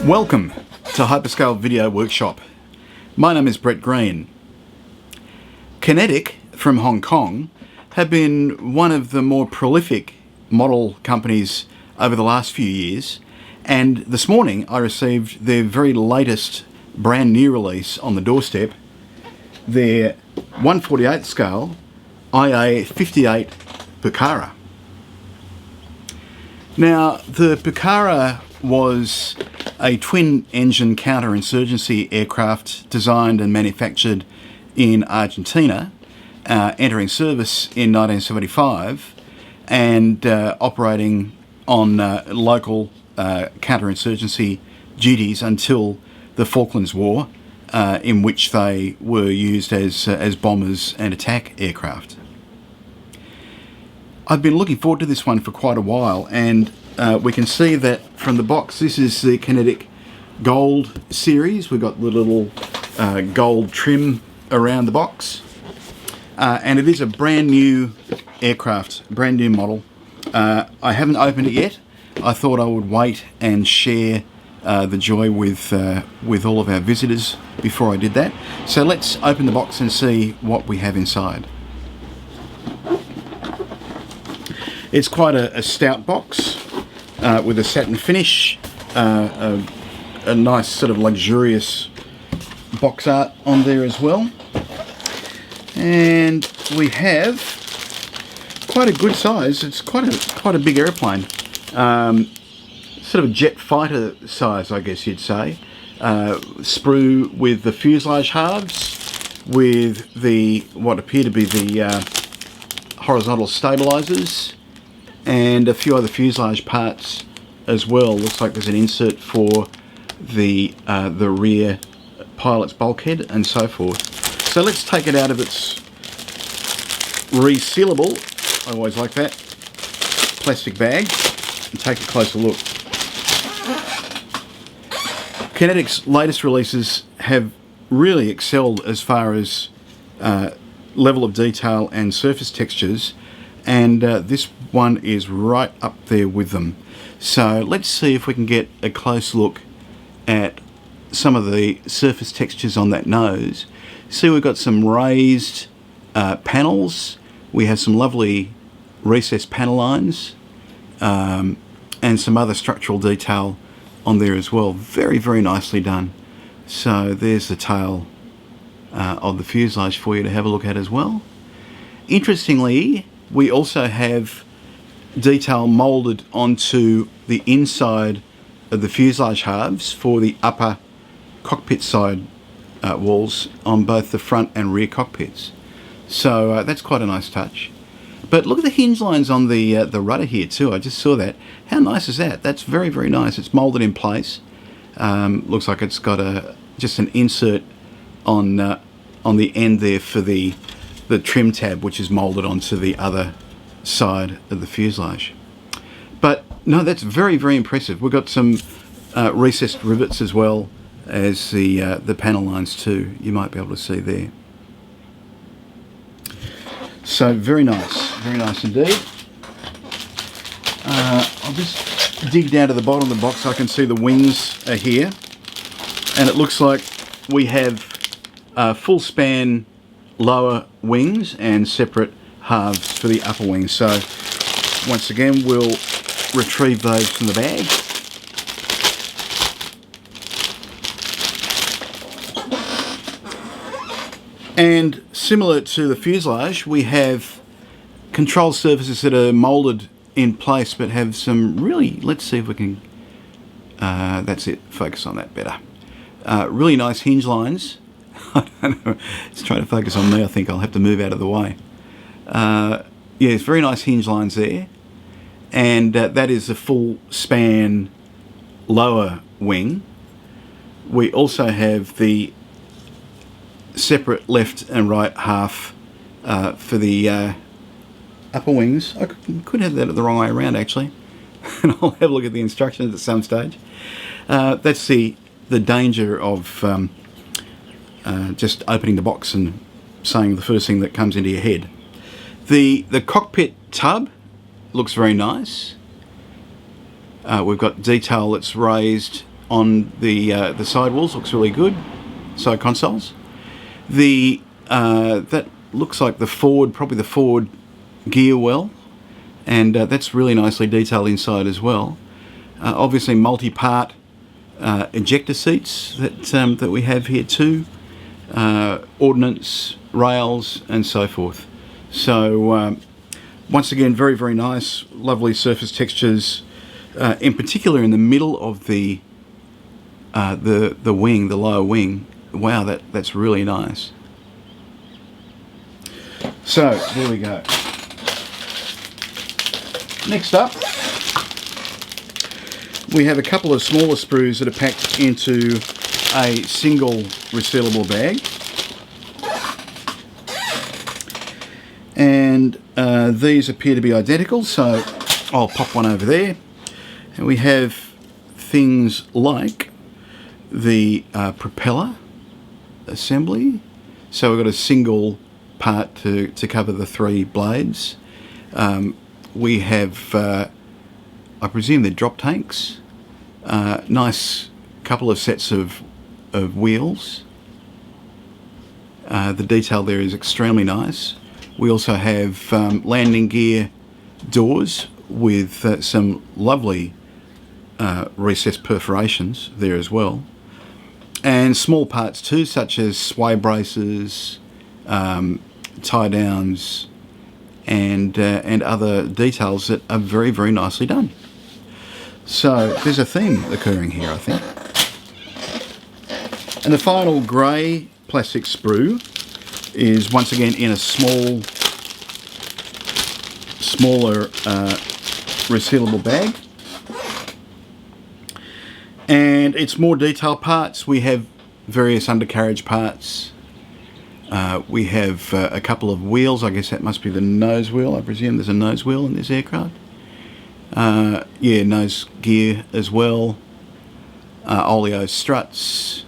Welcome to HyperScale Video Workshop. My name is Brett Green. Kinetic from Hong Kong have been one of the more prolific model companies over the last few years, and this morning I received their very latest brand new release on the doorstep, their 1/48 scale IA-58 Pucara. Now, the Pucara was a twin-engine counterinsurgency aircraft designed and manufactured in Argentina, entering service in 1975 and operating on local counterinsurgency duties until the Falklands War, in which they were used as bombers and attack aircraft. I've been looking forward to this one for quite a while, and we can see that from the box, this is the Kinetic Gold series. We've got the little gold trim around the box, and it is a brand new aircraft, brand new model. I haven't opened it yet. I thought I would wait and share the joy with all of our visitors before I did that. So let's open the box and see what we have inside. It's quite a stout box with a satin finish, a nice sort of luxurious box art on there as well. And we have quite a good size. It's quite a big airplane, sort of a jet fighter size, I guess you'd say. Sprue with the fuselage halves, with what appear to be the horizontal stabilizers, and a few other fuselage parts as well. Looks like there's an insert for the rear pilot's bulkhead and so forth. So let's take it out of its resealable, I always like that, plastic bag and take a closer look. Kinetic's latest releases have really excelled as far as level of detail and surface textures, and this one is right up there with them. So let's see if we can get a close look at some of the surface textures on that nose. See, we've got some raised panels. We have some lovely recessed panel lines, and some other structural detail on there as well. Very, very nicely done. So there's the tail of the fuselage for you to have a look at as well. Interestingly, we also have detail moulded onto the inside of the fuselage halves for the upper cockpit side walls on both the front and rear cockpits. So that's quite a nice touch. But look at the hinge lines on the rudder here too. I just saw that. How nice is that? That's very, very nice. It's moulded in place. Looks like it's got just an insert on the end there for the trim tab, which is moulded onto the other side of the fuselage. But no, that's very, very impressive. We've got some recessed rivets as well as the panel lines too. You might be able to see there. So very nice indeed. I'll just dig down to the bottom of the box. I can see the wings are here, and it looks like we have full span lower wings and separate halves for the upper wings. So once again, we'll retrieve those from the bag. And similar to the fuselage, we have control surfaces that are moulded in place but have some really, let's see if we can, that's it, focus on that better. Really nice hinge lines. I don't know, it's trying to focus on me. I think I'll have to move out of the way. Yeah, it's very nice hinge lines there. And that is the full span lower wing. We also have the separate left and right half for the upper wings. I could have that the wrong way around actually. And I'll have a look at the instructions at some stage. That's the danger of just opening the box and saying the first thing that comes into your head. The cockpit tub looks very nice. We've got detail that's raised on the sidewalls. Looks really good. Side consoles. That looks like probably the Ford gear well, and that's really nicely detailed inside as well. Obviously multi-part ejector seats that we have here too, ordnance, rails and so forth. So once again, very, very nice, lovely surface textures, in particular in the middle of the wing, the lower wing. Wow, that's really nice. So there we go. Next up, we have a couple of smaller sprues that are packed into a single resealable bag. And these appear to be identical, so I'll pop one over there. And we have things like the propeller assembly. So we've got a single part to cover the 3 blades. We have, I presume they're drop tanks. Nice couple of sets of wheels. The detail there is extremely nice. We also have landing gear doors with some lovely recessed perforations there as well. And small parts too, such as sway braces, tie downs, and other details that are very, very nicely done. So there's a theme occurring here, I think. And the final grey plastic sprue is once again in a smaller resealable bag. And it's more detailed parts. We have various undercarriage parts. We have a couple of wheels. I guess that must be the nose wheel. I presume there's a nose wheel in this aircraft. Yeah, nose gear as well. Oleo struts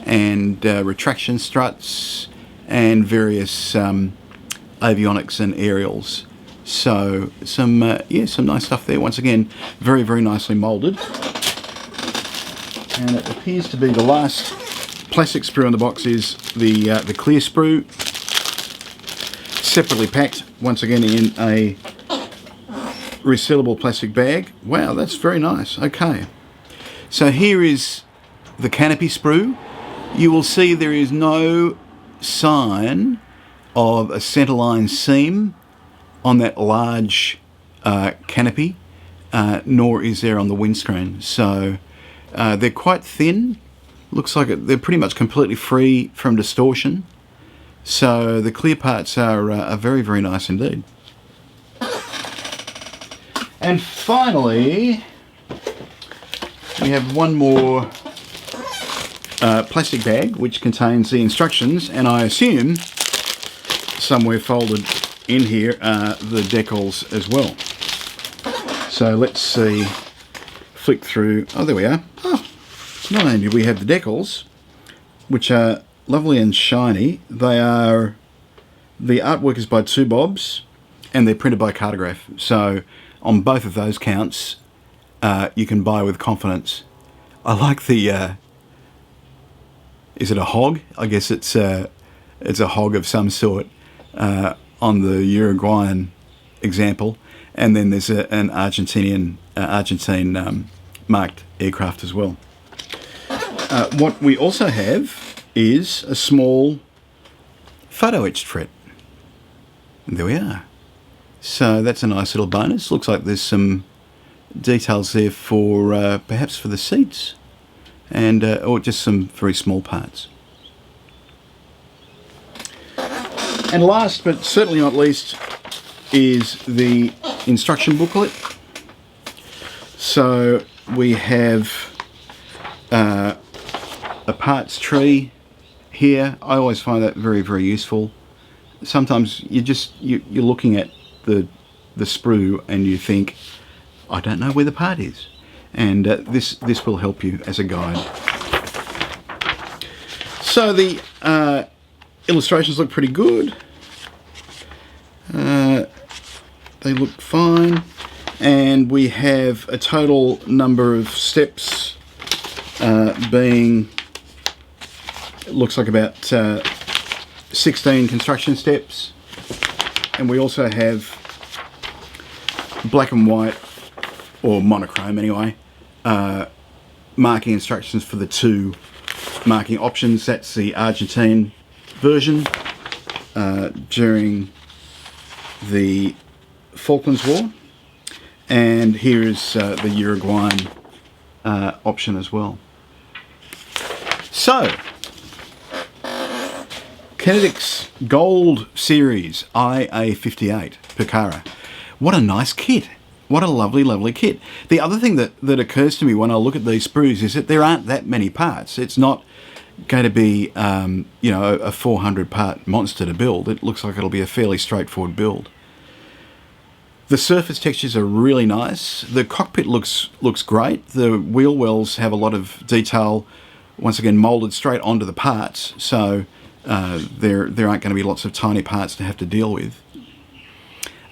and retraction struts and various avionics and aerials. So some nice stuff there. Once again, very, very nicely moulded. And it appears to be the last plastic sprue on the box is the clear sprue, separately packed once again in a resealable plastic bag. Wow, that's very nice. Okay, so here is the canopy sprue. You will see there is no sign of a centerline seam on that large canopy, nor is there on the windscreen. So they're quite thin. Looks like they're pretty much completely free from distortion. So the clear parts are very, very nice indeed. And finally, we have one more plastic bag which contains the instructions, and I assume somewhere folded in here are the decals as well. So let's see, flick through. Oh, there we are. Oh, not only do we have the decals, which are lovely and shiny, the artwork is by 2 Bobs and they're printed by Cartograph. So on both of those counts, you can buy with confidence. I like the, is it a hog? I guess it's a hog of some sort on the Uruguayan example. And then there's an Argentine marked aircraft as well. What we also have is a small photo etched fret. And there we are. So that's a nice little bonus. Looks like there's some details there for perhaps for the seats, and or just some very small parts. And last but certainly not least is the instruction booklet. So we have a parts tree here. I always find that very, very useful. Sometimes you're looking at the sprue and you think, I don't know where the part is, and this will help you as a guide. So the illustrations look pretty good. They look fine, and we have a total number of steps being, it looks like about 16 construction steps, and we also have black and white, or monochrome anyway, marking instructions for the two marking options. That's the Argentine version during the Falklands War, and here is the Uruguayan option as well. So, Kinetic's Gold Series IA-58 Pucara. What a nice kit. What a lovely, lovely kit. The other thing that occurs to me when I look at these sprues is that there aren't that many parts. It's not going to be, you know, a 400 part monster to build. It looks like it'll be a fairly straightforward build. The surface textures are really nice. The cockpit looks great. The wheel wells have a lot of detail, once again moulded straight onto the parts, so there aren't going to be lots of tiny parts to have to deal with.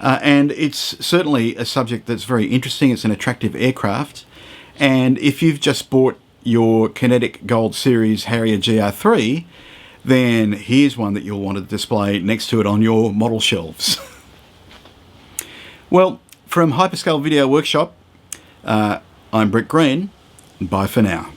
And it's certainly a subject that's very interesting. It's an attractive aircraft, and if you've just bought your Kinetic Gold Series Harrier GR3, then here's one that you'll want to display next to it on your model shelves. Well, from HyperScale Video Workshop, I'm Brett Green. Bye for now.